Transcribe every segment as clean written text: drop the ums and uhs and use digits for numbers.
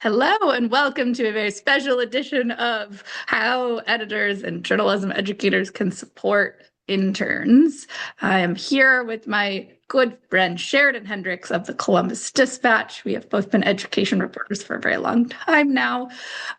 Hello, and welcome to a very special edition of How Editors and Journalism Educators Can Support Interns. I am here with my good friend Sheridan Hendrix of the Columbus Dispatch. We have both been education reporters for a very long time now,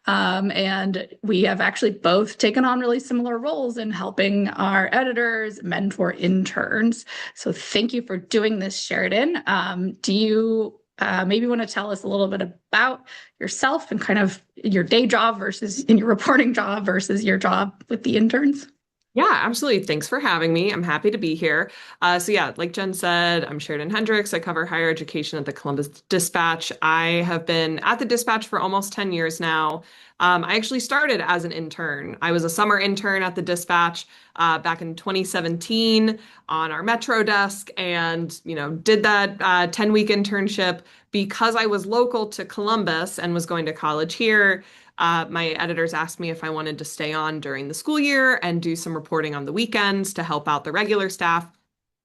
and we have actually both taken on really similar roles in helping our editors mentor interns. So thank you for doing this, Sheridan. Do you maybe want to tell us a little bit about yourself and kind of your day job versus in your reporting job versus your job with the interns? Yeah, absolutely. Thanks for having me. I'm happy to be here. So like Jen said, I'm Sheridan Hendrix. I cover higher education at the Columbus Dispatch. I have been at the Dispatch for almost 10 years now. I actually started as an intern. I was a summer intern at the Dispatch back in 2017 on our Metro desk and, did that 10-week internship because I was local to Columbus and was going to college here. My editors asked me if I wanted to stay on during the school year and do some reporting on the weekends to help out the regular staff.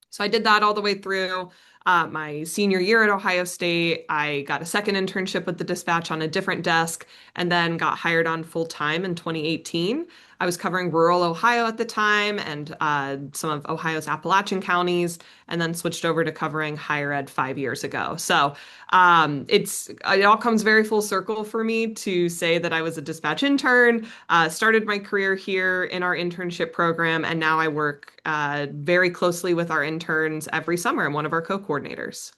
So I did that all the way through my senior year at Ohio State. I got a second internship with the Dispatch on a different desk and then got hired on full time in 2018. I was covering rural Ohio at the time and some of Ohio's Appalachian counties, and then switched over to covering higher ed 5 years ago. So it all comes very full circle for me to say that I was a dispatch intern, started my career here in our internship program, and now I work very closely with our interns every summer. I'm one of our co-coordinators.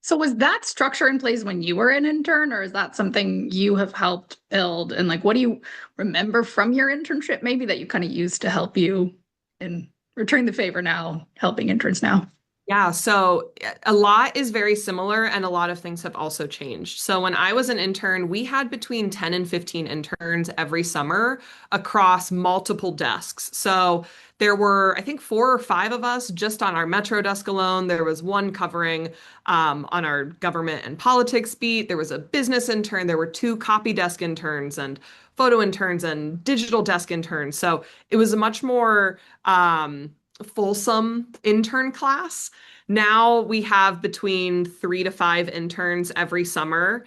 So was that structure in place when you were an intern, or is that something you have helped build? And like, what do you remember from your internship maybe that you kind of used to help you in returning the favor now, helping interns now? Yeah, so a lot is very similar and a lot of things have also changed. So when I was an intern, we had between 10 and 15 interns every summer across multiple desks. So there were, I think, 4 or 5 of us just on our Metro desk alone. There was one covering on our government and politics beat. There was a business intern. There were 2 copy desk interns and photo interns and digital desk interns. So it was a much more fulsome intern class. Now we have between 3 to 5 interns every summer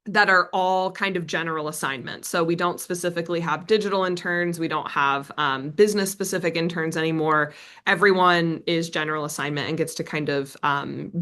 that are all kind of general assignments. So we don't specifically have digital interns. We don't have business specific interns anymore. Everyone is general assignment and gets to kind of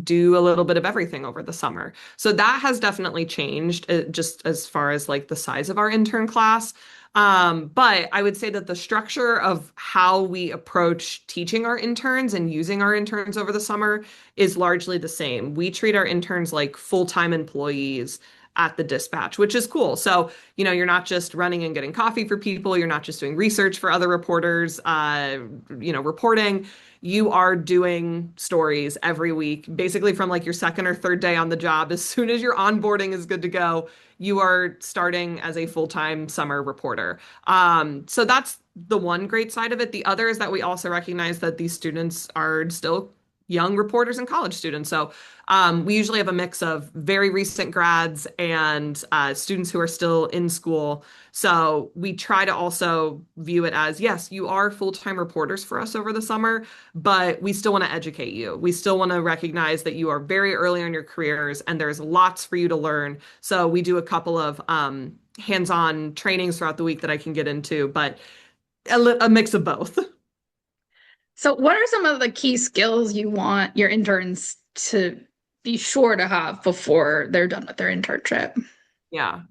do a little bit of everything over the summer. So that has definitely changed just as far as like the size of our intern class. But I would say that the structure of how we approach teaching our interns and using our interns over the summer is largely the same. We treat our interns like full-time employees at the Dispatch, which is cool. So, you're not just running and getting coffee for people. You're not just doing research for other reporters, reporting. You are doing stories every week, basically from like your second or third day on the job. As soon as your onboarding is good to go, you are starting as a full-time summer reporter. So that's the one great side of it. The other is that we also recognize that these students are still young reporters and college students. So we usually have a mix of very recent grads and students who are still in school. So we try to also view it as, yes, you are full-time reporters for us over the summer, but we still want to educate you. We still want to recognize that you are very early in your careers and there's lots for you to learn. So we do a couple of hands-on trainings throughout the week that I can get into, but a mix of both. So what are some of the key skills you want your interns to be sure to have before they're done with their internship? Yeah.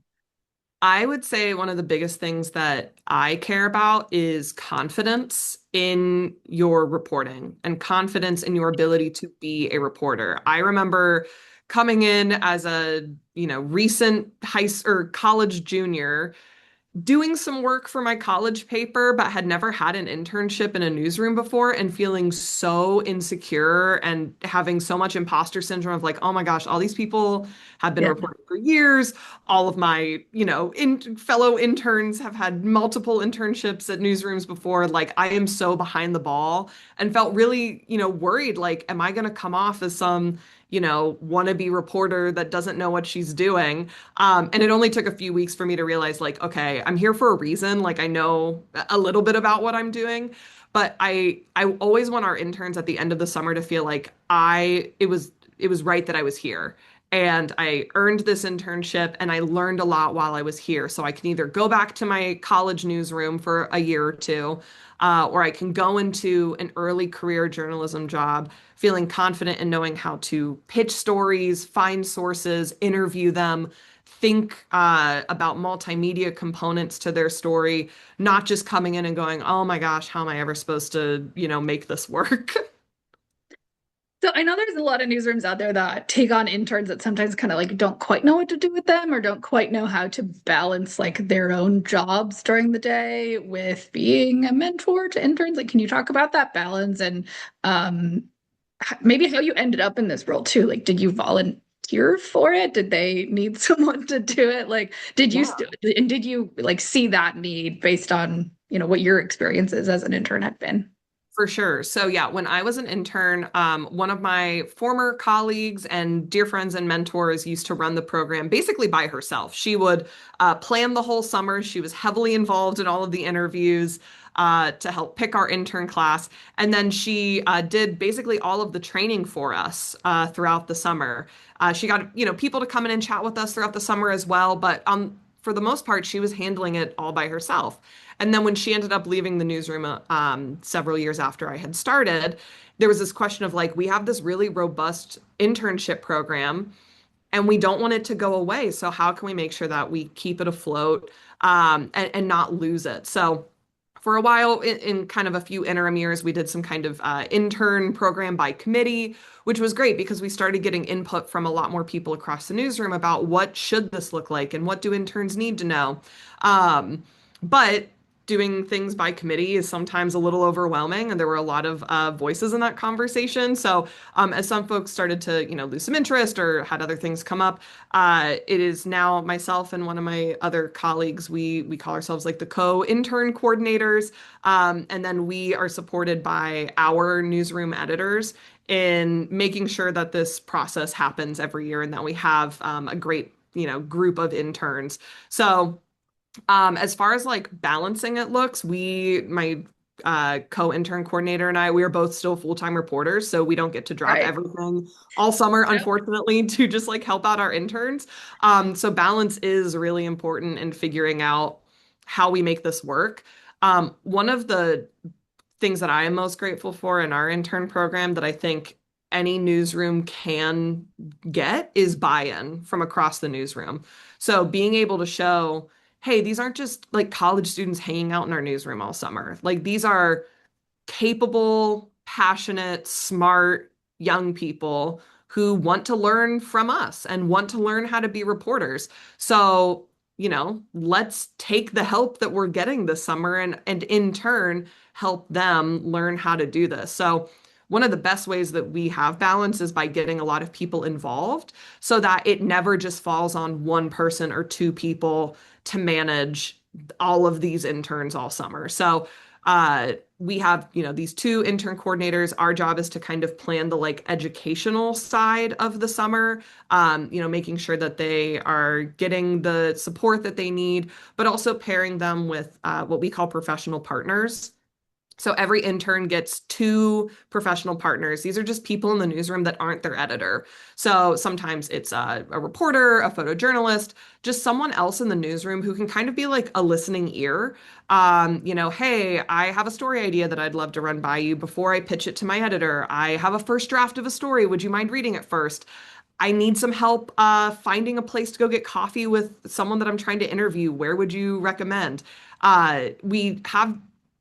I would say one of the biggest things that I care about is confidence in your reporting and confidence in your ability to be a reporter. I remember coming in as a, recent high or college junior doing some work for my college paper, but had never had an internship in a newsroom before and feeling so insecure and having so much imposter syndrome of like, oh my gosh, all these people have been Yeah. reporting for years. All of my, fellow interns have had multiple internships at newsrooms before. Like, I am so behind the ball and felt really, worried. Like, am I going to come off as some, wannabe reporter that doesn't know what she's doing? And it only took a few weeks for me to realize, like, okay, I'm here for a reason. Like, I know a little bit about what I'm doing, but I always want our interns at the end of the summer to feel like it was right that I was here. and I earned this internship and I learned a lot while I was here. So I can either go back to my college newsroom for a year or two, or I can go into an early career journalism job feeling confident in knowing how to pitch stories, find sources, interview them, think about multimedia components to their story, not just coming in and going, oh my gosh, how am I ever supposed to, make this work? So I know there's a lot of newsrooms out there that take on interns that sometimes kind of like don't quite know what to do with them or don't quite know how to balance like their own jobs during the day with being a mentor to interns. Like, can you talk about that balance and um maybe how you ended up in this role too? Like, did you volunteer for it? Did they need someone to do it? Like, did you like see that need based on, what your experiences as an intern had been? For sure. So yeah, when I was an intern, one of my former colleagues and dear friends and mentors used to run the program basically by herself. She would plan the whole summer. She was heavily involved in all of the interviews to help pick our intern class. And then she did basically all of the training for us throughout the summer. She got, people to come in and chat with us throughout the summer as well. But for the most part, she was handling it all by herself. And then when she ended up leaving the newsroom several years after I had started, there was this question of like, we have this really robust internship program and we don't want it to go away. So how can we make sure that we keep it afloat and not lose it? So for a while, in kind of a few interim years, we did some kind of intern program by committee, which was great because we started getting input from a lot more people across the newsroom about what should this look like and what do interns need to know. But doing things by committee is sometimes a little overwhelming, and there were a lot of voices in that conversation. So, as some folks started to, lose some interest or had other things come up, it is now myself and one of my other colleagues. We call ourselves like the co-intern coordinators, and then we are supported by our newsroom editors in making sure that this process happens every year and that we have a great, group of interns. So. As far as like balancing it looks, my co-intern coordinator and we are both still full-time reporters, so we don't get to drop Right. everything all summer, Yep. unfortunately, to just like help out our interns. So balance is really important in figuring out how we make this work. One of the things that I am most grateful for in our intern program that I think any newsroom can get is buy-in from across the newsroom. So being able to show, hey, these aren't just like college students hanging out in our newsroom all summer. Like these are capable, passionate, smart young people who want to learn from us and want to learn how to be reporters. So, let's take the help that we're getting this summer and in turn help them learn how to do this. So, one of the best ways that we have balance is by getting a lot of people involved so that it never just falls on one person or two people to manage all of these interns all summer. So, we have, these two intern coordinators. Our job is to kind of plan the like educational side of the summer, making sure that they are getting the support that they need, but also pairing them with what we call professional partners. So every intern gets two professional partners. These are just people in the newsroom that aren't their editor. So sometimes it's a reporter, a photojournalist, just someone else in the newsroom who can kind of be like a listening ear. Hey, I have a story idea that I'd love to run by you before I pitch it to my editor. I have a first draft of a story. Would you mind reading it first? I need some help finding a place to go get coffee with someone that I'm trying to interview. Where would you recommend?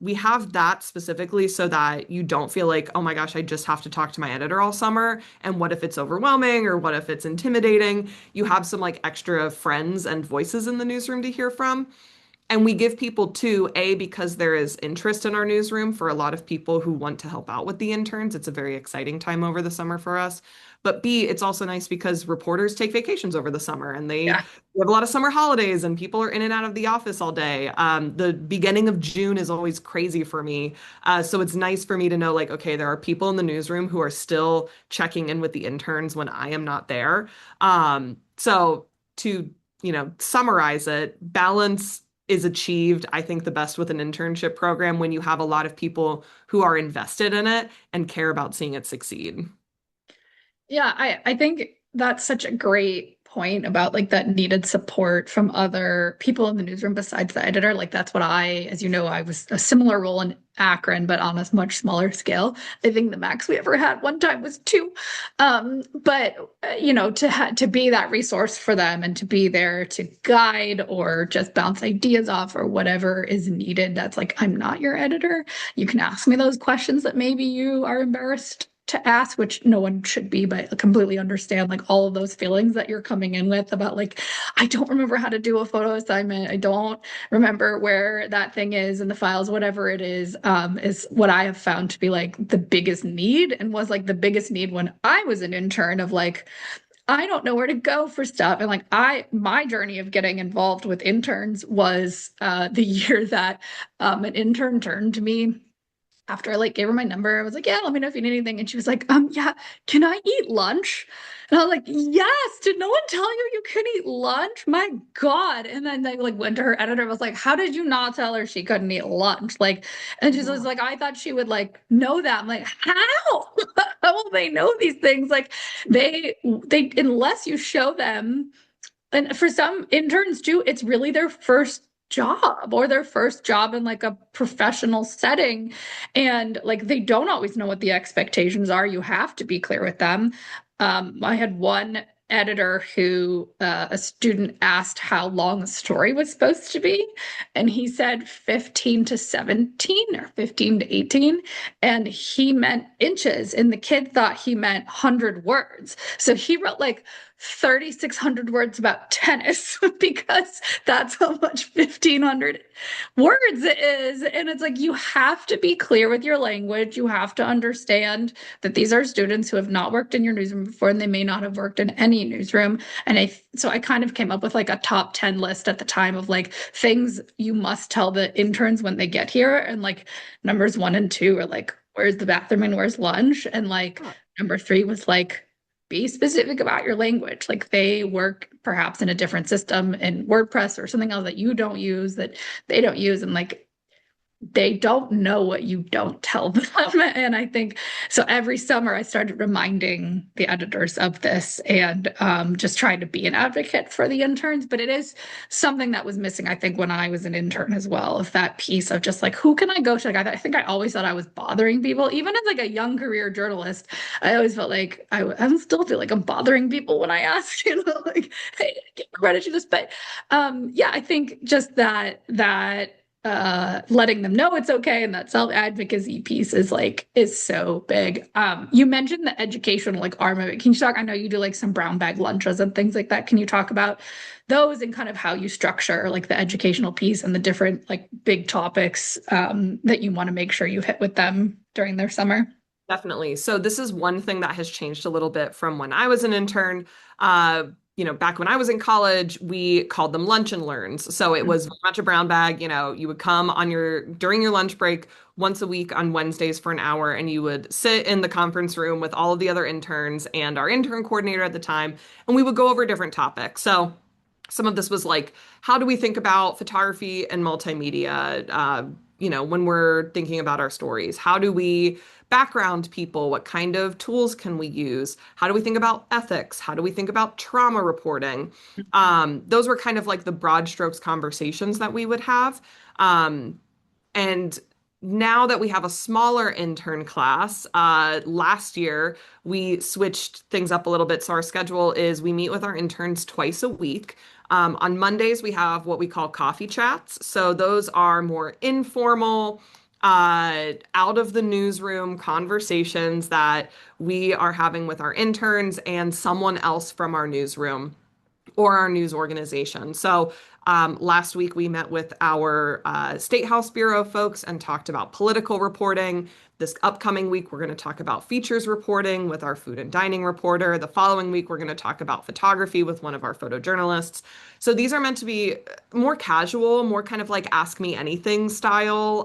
We have that specifically so that you don't feel like, oh my gosh, I just have to talk to my editor all summer. And what if it's overwhelming or what if it's intimidating? You have some like extra friends and voices in the newsroom to hear from. And we give people too, A, because there is interest in our newsroom for a lot of people who want to help out with the interns. It's a very exciting time over the summer for us. But B, it's also nice because reporters take vacations over the summer and Yeah. we have a lot of summer holidays and people are in and out of the office all day. The beginning of June is always crazy for me. So it's nice for me to know, like, okay, there are people in the newsroom who are still checking in with the interns when I am not there. So to, summarize it, balance is achieved, I think, the best with an internship program when you have a lot of people who are invested in it and care about seeing it succeed. Yeah, I think that's such a great point about like that needed support from other people in the newsroom besides the editor. Like that's what as you know, I was a similar role in Akron, but on a much smaller scale. I think the max we ever had one time was two. But to be that resource for them and to be there to guide or just bounce ideas off or whatever is needed. That's like, I'm not your editor. You can ask me those questions that maybe you are embarrassed to ask, which no one should be, but I completely understand like all of those feelings that you're coming in with about like, I don't remember how to do a photo assignment. I don't remember where that thing is in the files, whatever it is what I have found to be like the biggest need and was like the biggest need when I was an intern of like, I don't know where to go for stuff. And like my journey of getting involved with interns was the year that an intern turned to me after I like gave her my number. I was like, yeah, let me know if you need anything. And she was like, yeah, can I eat lunch? And I was like, yes, did no one tell you you could eat lunch? My God. And then I like went to her editor, was like, how did you not tell her she couldn't eat lunch? Like, and she was Yeah. like, I thought she would like know that. I'm like, how? How will they know these things? Like they unless you show them, and for some interns too, it's really their first job or their first job in like a professional setting. And like they don't always know what the expectations are. You have to be clear with them. I had one editor who a student asked how long a story was supposed to be, and he said 15 to 17 or 15 to 18, and he meant inches, and the kid thought he meant 100 words. So he wrote like 3,600 words about tennis because that's how much 1,500 words it is. And it's like you have to be clear with your language. You have to understand that these are students who have not worked in your newsroom before and they may not have worked in any newsroom. And so I kind of came up with like a top 10 list at the time of like things you must tell the interns when they get here. And like numbers one and two are like, where's the bathroom and where's lunch? And like number three was like, be specific about your language. Like they work perhaps in a different system in WordPress or something else that you don't use, that they don't use. And like they don't know what you don't tell them. And I think so every summer I started reminding the editors of this and just trying to be an advocate for the interns. But it is something that was missing, I think, when I was an intern as well, of that piece of just like, who can I go to? Like, I think I always thought I was bothering people. Even as like a young career journalist, I always felt like I still feel like I'm bothering people when I ask, like, hey, get credit to this. But yeah, I think just that letting them know it's okay and that self-advocacy piece is so big. You mentioned the educational like arm of it. Can you talk? I know you do like some brown bag lunches and things like that. Can you talk about those and kind of how you structure like the educational piece and the different like big topics that you want to make sure you hit with them during their summer? Definitely. So this is one thing that has changed a little bit from when I was an intern. Back when I was in college, we called them lunch and learns. So it was very much a brown bag. You would come on during your lunch break once a week on Wednesdays for an hour, and you would sit in the conference room with all of the other interns and our intern coordinator at the time, and we would go over different topics. So some of this was like, how do we think about photography and multimedia? When we're thinking about our stories, how do we background people? What kind of tools can we use? How do we think about ethics? How do we think about trauma reporting? Those were kind of like the broad strokes conversations that we would have. And now that we have a smaller intern class, last year we switched things up a little bit. So our schedule is we meet with our interns twice a week. On Mondays, we have what we call coffee chats. So those are more informal, out of the newsroom conversations that we are having with our interns and someone else from our newsroom or our news organization. So last week we met with our State House Bureau folks and talked about political reporting. This upcoming week, we're going to talk about features reporting with our food and dining reporter. The following week, we're going to talk about photography with one of our photojournalists. So these are meant to be more casual, more kind of like ask me anything style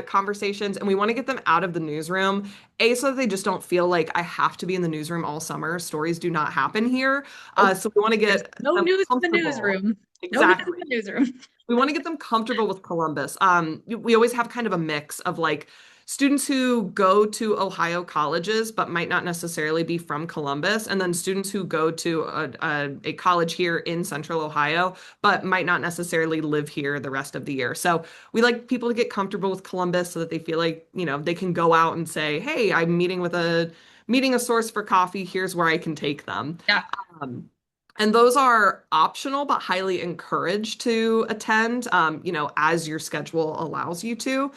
conversations. And we want to get them out of the newsroom, so that they just don't feel like I have to be in the newsroom all summer. Stories do not happen here. So we want to There's get no them news in the comfortable. newsroom. No news in Exactly. the newsroom. We want to get them comfortable with Columbus. We always have kind of a mix of like students who go to Ohio colleges but might not necessarily be from Columbus, and then students who go to a college here in Central Ohio but might not necessarily live here the rest of the year. So we like people to get comfortable with Columbus so that they feel like, they can go out and say, "Hey, I'm meeting a source for coffee. Here's where I can take them." Yeah. Um, and those are optional but highly encouraged to attend, as your schedule allows you to.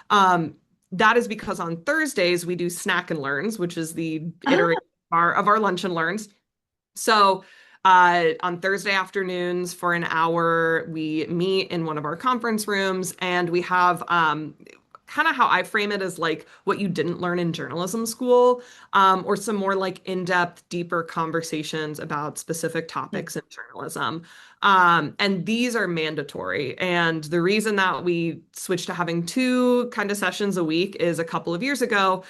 Um, that is because on Thursdays we do snack and learns, which is the iteration of our lunch and learns. So on Thursday afternoons for an hour, we meet in one of our conference rooms and we have kind of how I frame it as like what you didn't learn in journalism school, or some more like in-depth, deeper conversations about specific topics in journalism. And these are mandatory. And the reason that we switched to having two kind of sessions a week is a couple of years ago,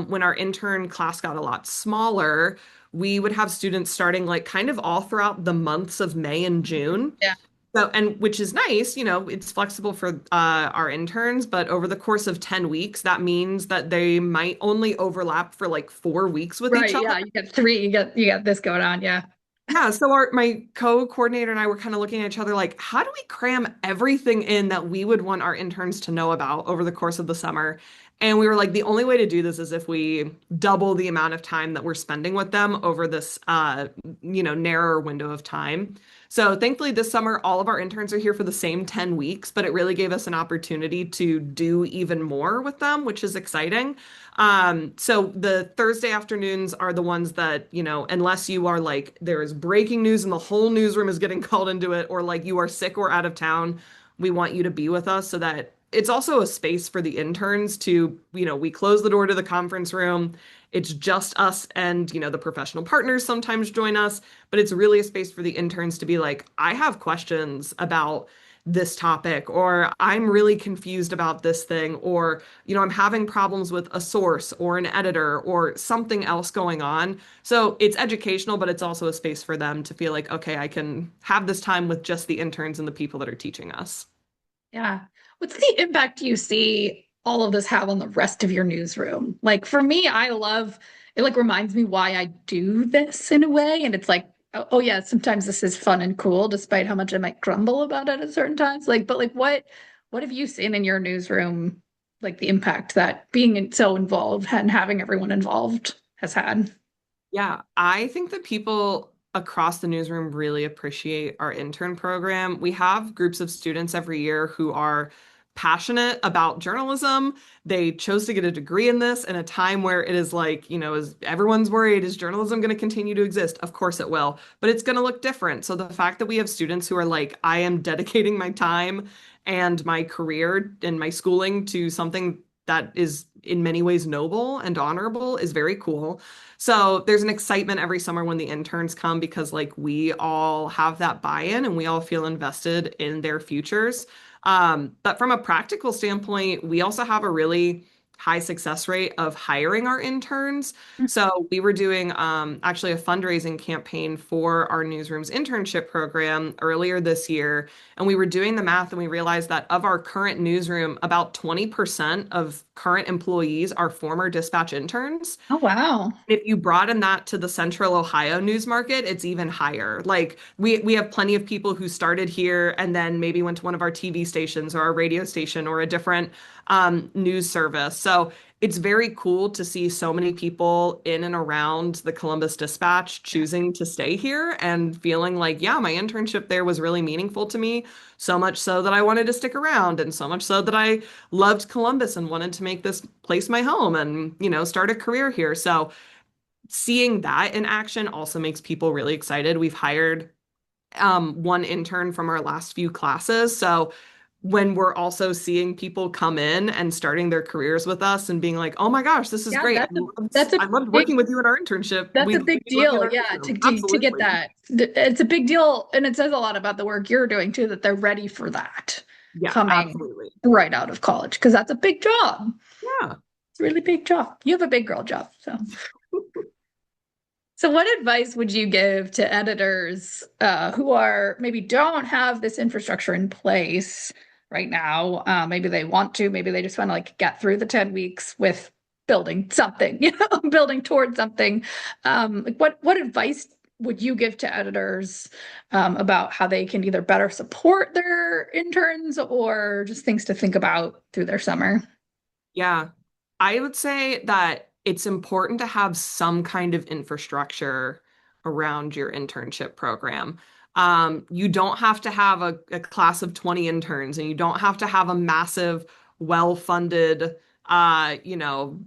when our intern class got a lot smaller, we would have students starting like kind of all throughout the months of May and June. Yeah. So, and which is nice, it's flexible for our interns, but over the course of 10 weeks, that means that they might only overlap for like 4 weeks with each Right. other. Yeah. You got three. You got this going on. Yeah. Yeah, so my co-coordinator and I were kind of looking at each other like, how do we cram everything in that we would want our interns to know about over the course of the summer? And we were like, the only way to do this is if we double the amount of time that we're spending with them over this narrower window of time. So thankfully this summer all of our interns are here for the same 10 weeks, but it really gave us an opportunity to do even more with them, which is exciting. So the Thursday afternoons are the ones that, unless you are like, there is breaking news and the whole newsroom is getting called into it, or like you are sick or out of town, we want you to be with us so that it's also a space for the interns to, we close the door to the conference room. It's just us and, the professional partners sometimes join us, but it's really a space for the interns to be like, I have questions about this topic, or I'm really confused about this thing, or, I'm having problems with a source or an editor or something else going on. So it's educational, but it's also a space for them to feel like, okay, I can have this time with just the interns and the people that are teaching us. Yeah. What's the impact you see all of this have on the rest of your newsroom? Like for me, I love it, like reminds me why I do this in a way. And it's like, oh yeah, sometimes this is fun and cool, despite how much I might grumble about it at certain times. Like, but like what have you seen in your newsroom, like the impact that so involved and having everyone involved has had? Yeah, I think that people across the newsroom really appreciate our intern program. We have groups of students every year who are passionate about journalism. They chose to get a degree in this in a time where it is like, is everyone's worried, is journalism going to continue to exist? Of course it will, but it's going to look different. So the fact that we have students who are like, I am dedicating my time and my career and my schooling to something that is in many ways noble and honorable is very cool. So there's an excitement every summer when the interns come because like we all have that buy-in and we all feel invested in their futures. But from a practical standpoint, we also have a really high success rate of hiring our interns. So we were doing actually a fundraising campaign for our newsroom's internship program earlier this year. And we were doing the math and we realized that of our current newsroom, about 20% of current employees are former dispatch interns. Oh wow. If you broaden that to the Central Ohio news market, it's even higher. Like we have plenty of people who started here and then maybe went to one of our TV stations or our radio station or a different news service. So it's very cool to see so many people in and around the Columbus Dispatch choosing to stay here and feeling like, yeah, my internship there was really meaningful to me, so much so that I wanted to stick around, and so much so that I loved Columbus and wanted to make this place my home and, start a career here. So seeing that in action also makes people really excited. We've hired one intern from our last few classes. So when we're also seeing people come in and starting their careers with us and being like, oh my gosh, this is Yeah, great. that's a I loved big working with you in our internship. That's a We big love you in deal, our yeah, newsroom. to get Absolutely. that. It's a big deal, and it says a lot about the work you're doing too, that they're ready for that Yeah, coming absolutely. right out of college, because that's a big job. Yeah. It's a really big job. You have a big girl job, so. So what advice would you give to editors who are maybe don't have this infrastructure in place, right now. Maybe they want to, maybe they just want to like get through the 10 weeks with building something, building towards something. Like what advice would you give to editors about how they can either better support their interns or just things to think about through their summer? Yeah. I would say that it's important to have some kind of infrastructure around your internship program. You don't have to have a class of 20 interns, and you don't have to have a massive, well-funded, you know,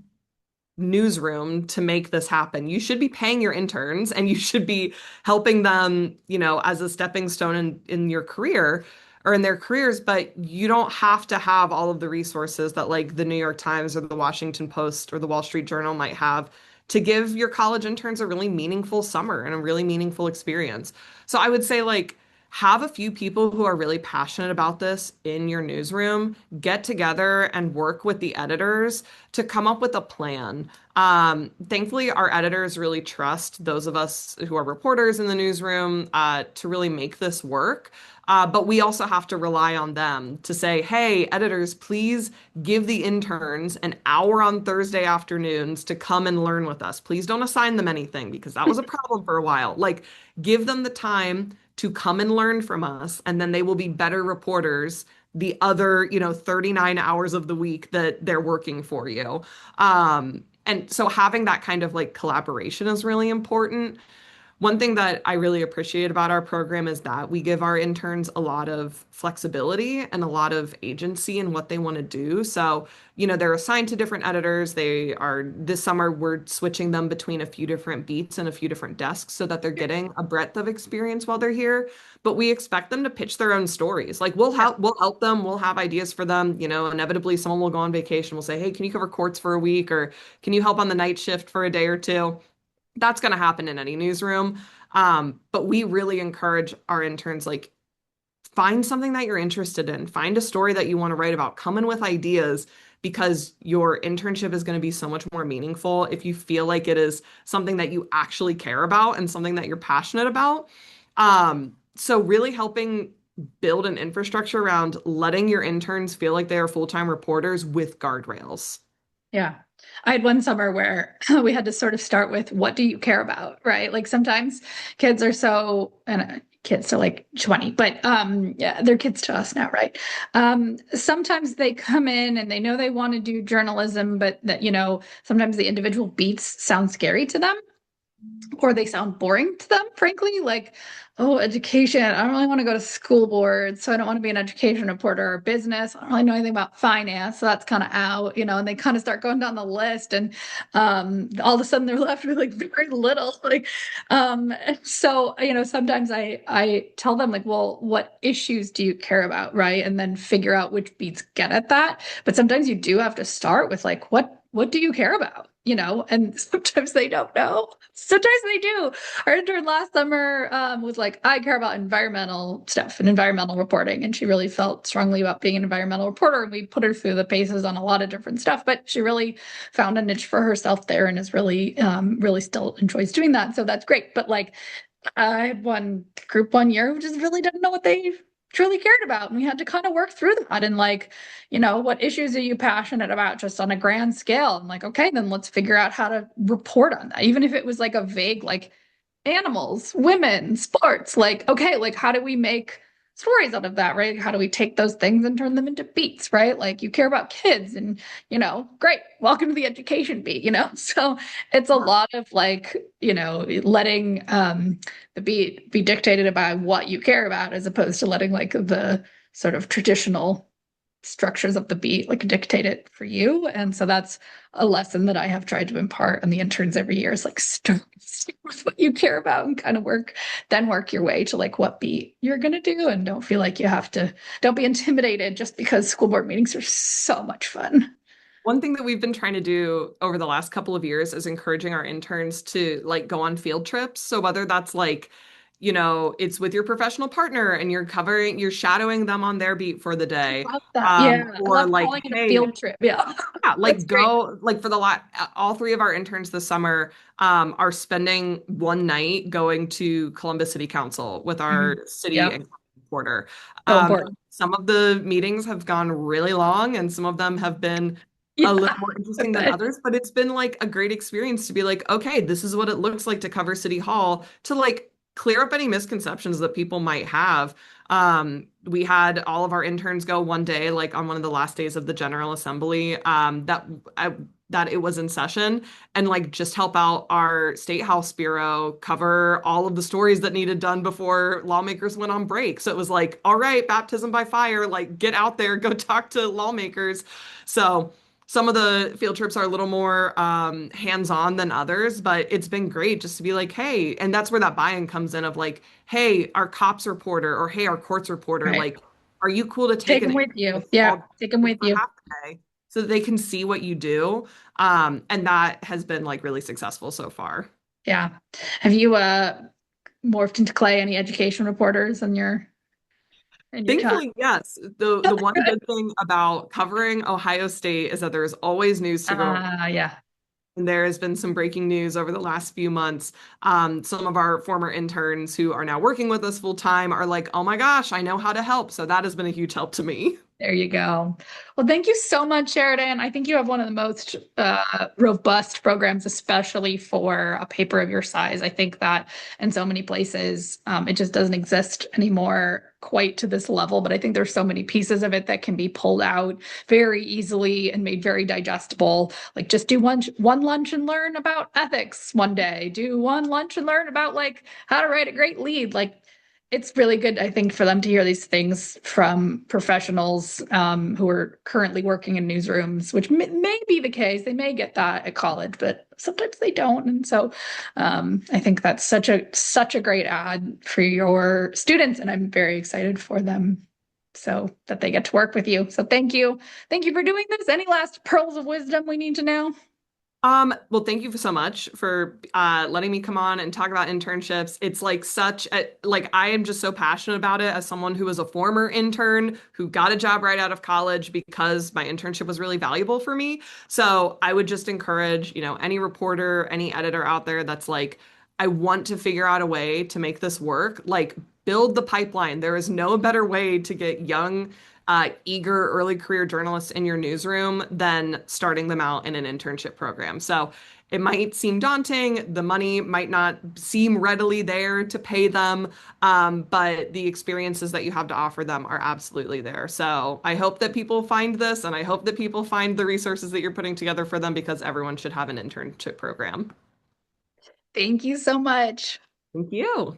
newsroom to make this happen. You should be paying your interns and you should be helping them, as a stepping stone in your career or in their careers, but you don't have to have all of the resources that like the New York Times or the Washington Post or the Wall Street Journal might have to give your college interns a really meaningful summer and a really meaningful experience. So I would say like have a few people who are really passionate about this in your newsroom, get together and work with the editors to come up with a plan. Thankfully, our editors really trust those of us who are reporters in the newsroom to really make this work. But we also have to rely on them to say, hey, editors, please give the interns an hour on Thursday afternoons to come and learn with us. Please don't assign them anything because that was a problem for a while. Like, give them the time to come and learn from us, and then they will be better reporters the other, 39 hours of the week that they're working for you. And so having that kind of like collaboration is really important. One thing that I really appreciate about our program is that we give our interns a lot of flexibility and a lot of agency in what they want to do. So, they're assigned to different editors. This summer, we're switching them between a few different beats and a few different desks so that they're getting a breadth of experience while they're here. But we expect them to pitch their own stories. Like we'll help them, we'll have ideas for them. Inevitably someone will go on vacation. We'll say, hey, can you cover courts for a week? Or can you help on the night shift for a day or two? That's going to happen in any newsroom. But we really encourage our interns, like, find something that you're interested in, find a story that you want to write about, come in with ideas because your internship is going to be so much more meaningful if you feel like it is something that you actually care about and something that you're passionate about. So really helping build an infrastructure around letting your interns feel like they are full-time reporters with guardrails. Yeah. I had one summer where we had to sort of start with what do you care about, right? Like sometimes kids are so, and kids to like 20, but yeah, they're kids to us now, right? Sometimes they come in and they know they want to do journalism, but that, sometimes the individual beats sound scary to them or they sound boring to them, frankly. Like, oh, education. I don't really want to go to school board, so I don't want to be an education reporter or business. I don't really know anything about finance, so that's kind of out, and they kind of start going down the list, and all of a sudden they're left with like very little. Like, so sometimes I tell them like, well, what issues do you care about, right? And then figure out which beats get at that. But sometimes you do have to start with like, what do you care about? And sometimes they don't know. Sometimes they do. Our intern last summer was like, I care about environmental stuff and environmental reporting. And she really felt strongly about being an environmental reporter. And we put her through the paces on a lot of different stuff, but she really found a niche for herself there and is really, really still enjoys doing that. So that's great. But like, I had one group one year who just really didn't know what they truly cared about. And we had to kind of work through that and like, what issues are you passionate about just on a grand scale? And like, okay, then let's figure out how to report on that. Even if it was like a vague, like animals, women, sports, like, okay, like how do we make stories out of that, right? How do we take those things and turn them into beats, right? Like you care about kids and, great, welcome to the education beat, So it's a lot of like, letting the beat be dictated by what you care about as opposed to letting like the sort of traditional structures of the beat like dictate it for you. And so that's a lesson that I have tried to impart on the interns every year is like start with what you care about and kind of work your way to like what beat you're going to do. And don't feel like don't be intimidated just because school board meetings are so much fun. One thing that we've been trying to do over the last couple of years is encouraging our interns to like go on field trips. So whether that's like, it's with your professional partner and you're shadowing them on their beat for the day. I love that. Yeah. I Or love like, calling it a hey, field trip. Yeah. yeah, That's like great. go like for all three of our interns this summer are spending one night going to Columbus City Council with our Mhm. city Yep. and reporter. So important. Some of the meetings have gone really long, and some of them have been a Yeah, little more I interesting than bet. others, but it's been like a great experience to be like, okay, this is what it looks like to cover City Hall, to like clear up any misconceptions that people might have. We had all of our interns go one day, like on one of the last days of the General Assembly, that it was in session, and like just help out our State House Bureau cover all of the stories that needed done before lawmakers went on break. So it was like, all right, baptism by fire, like get out there, go talk to lawmakers. So some of the field trips are a little more hands-on than others, but it's been great just to be like, hey, and that's where that buy-in comes in of like, hey, our cops reporter or hey, our courts reporter, Right. like, are you cool to take Take an them with internship you. Yeah, small take them with for you. half a day so that they can see what you do? And that has been like really successful so far. Yeah. Have you morphed into Clay any education reporters in your time? Thankfully, yes. The one good thing about covering Ohio State is that there's always news to go. Yeah. And there has been some breaking news over the last few months. Some of our former interns who are now working with us full time are like, oh my gosh, I know how to help. So that has been a huge help to me. There you go. Well, thank you so much, Sheridan. I think you have one of the most robust programs, especially for a paper of your size. I think that in so many places, it just doesn't exist anymore quite to this level. But I think there's so many pieces of it that can be pulled out very easily and made very digestible. Like just do one lunch and learn about ethics one day. Do one lunch and learn about like how to write a great lead. Like it's really good, I think, for them to hear these things from professionals who are currently working in newsrooms, which may be the case. They may get that at college, but sometimes they don't. And so I think that's such a great ad for your students, and I'm very excited for them so that they get to work with you. So thank you for doing this. Any last pearls of wisdom we need to know? Well, thank you so much for letting me come on and talk about internships. It's like such a like I am just so passionate about it as someone who was a former intern who got a job right out of college because my internship was really valuable for me. So I would just encourage, any reporter, any editor out there that's like, I want to figure out a way to make this work, like build the pipeline. There is no better way to get young eager early career journalists in your newsroom than starting them out in an internship program. So it might seem daunting. The money might not seem readily there to pay them, but the experiences that you have to offer them are absolutely there. So I hope that people find this, and I hope that people find the resources that you're putting together for them because everyone should have an internship program. Thank you so much. Thank you.